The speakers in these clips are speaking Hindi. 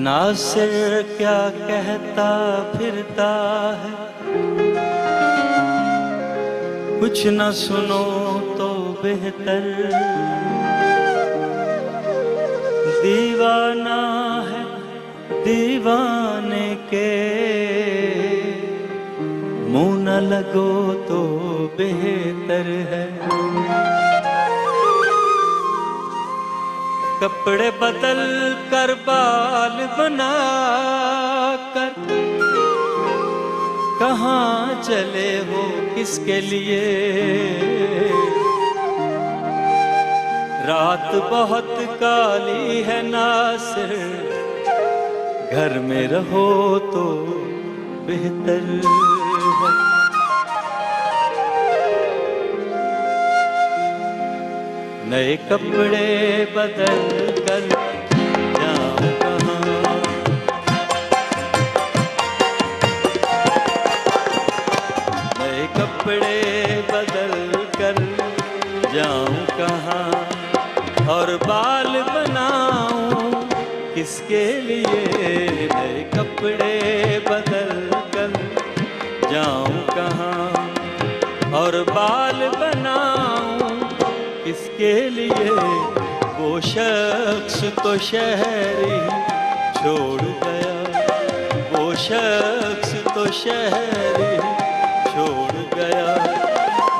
नासिर क्या कहता फिरता है, कुछ न सुनो तो बेहतर। दीवाना है दीवाने के, मुंह न लगो तो बेहतर है। कपड़े बदल कर बाल बना कर कहाँ चले हो किसके लिए। रात बहुत काली है नासिर, घर में रहो तो बेहतर है। नए कपड़े बदल कर जाऊं कहाँ, नए कपड़े बदल कर जाऊं कहाँ, और बाल बनाऊं किसके लिए। नए कपड़े बदल कर जाऊं कहाँ, और बाल बनाऊं किसके लिए। वो शख्स तो शहर छोड़ गया, वो शख्स तो शहर छोड़ गया।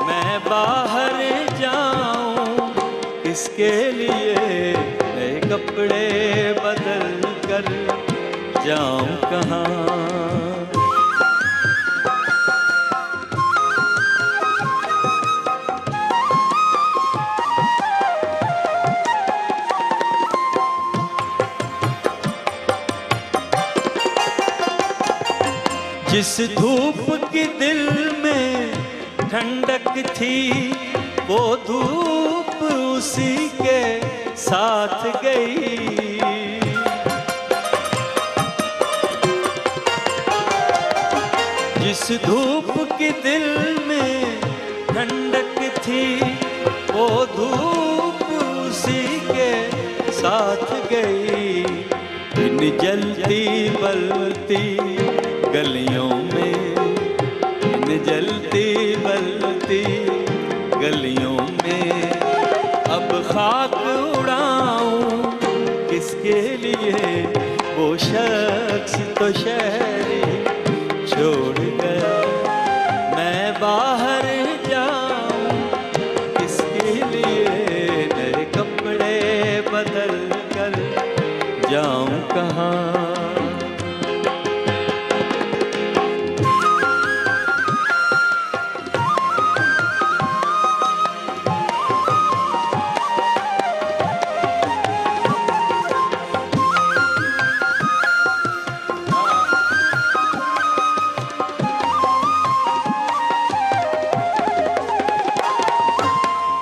मैं बाहर जाऊं किसके लिए, नए कपड़े बदल कर जाऊं कहाँ। जिस धूप की दिल में ठंडक थी, वो धूप उसी के साथ गई। जिस धूप की दिल में ठंडक थी, वो धूप उसी के साथ गई। इन जलती बलती गलियों में, इन जलती बलती गलियों में, अब खाक उड़ाऊं किसके लिए। वो शख्स तो शहर छोड़ गया, मैं बाहर जाऊं किसके लिए। नए कपड़े बदल कर जाऊं कहाँ।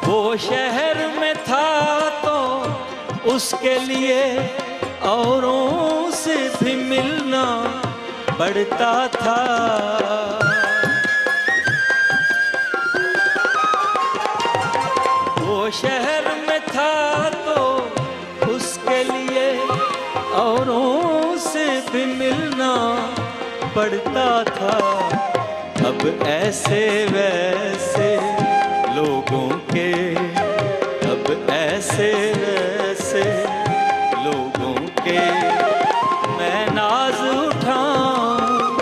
वो शहर में था तो उसके लिए औरों से भी मिलना पड़ता था। वो शहर में था तो उसके लिए औरों से भी मिलना पड़ता था। अब ऐसे वैसे लोगों के, अब ऐसे वैसे लोगों के मैं नाज उठाऊं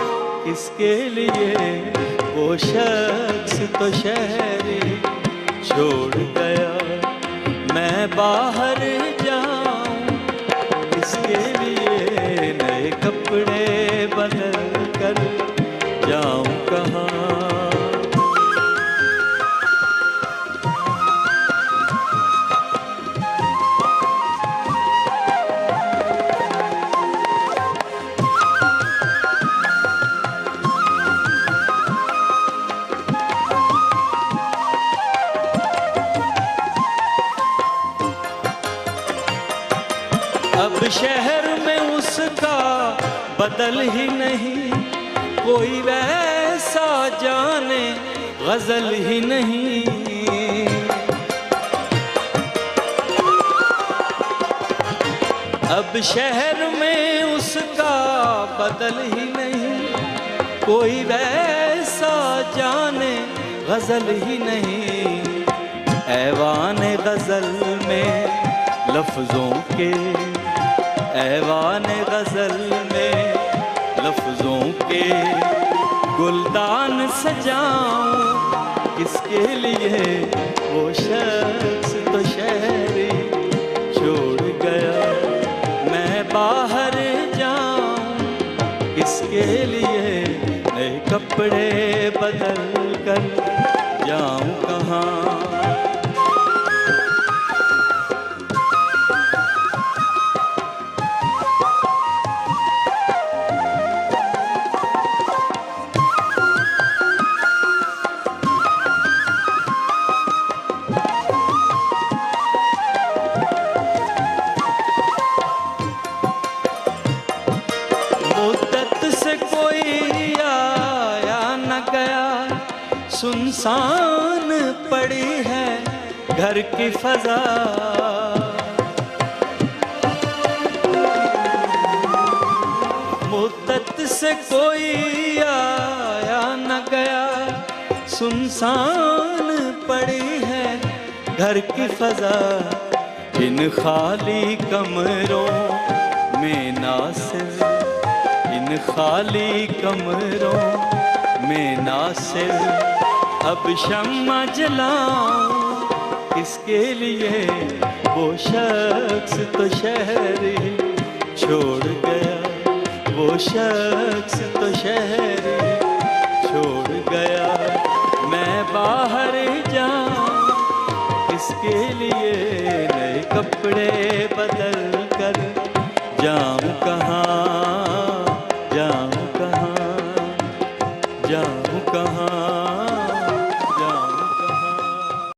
किसके लिए। वो शख्स तो शहर छोड़ गया, मैं बाहर जाऊं किसके लिए। नए कपड़े बदल कर जाऊं कहाँ। अब शहर में उसका बदल ही नहीं, कोई वैसा जाने गजल ही नहीं। अब शहर में उसका बदल ही नहीं, कोई वैसा जाने गजल ही नहीं। ऐवान गजल में लफ्जों के, ऐवान गजल में लफ्जों के गुलदान सजाऊं किसके लिए। वो शख्स तो शहरी छोड़ गया, मैं बाहर जाऊं किसके लिए। नए कपड़े बदल कर जाऊं कहाँ। सुनसान पड़ी है घर की फजा, मुद्दत से कोई आया न गया। सुनसान पड़ी है घर की फजा, इन खाली कमरों में ना सिर्फ, इन खाली कमरों में ना सिर्फ अब शम्मा जलाऊं किसके लिए। वो शख्स तो शहरी छोड़ गया, वो शख्स तो शहरी छोड़ गया, मैं बाहर जाऊं किसके लिए। नए कपड़े बदल कर जाऊं कहाँ, जाऊं कहाँ, जाऊं कहाँ।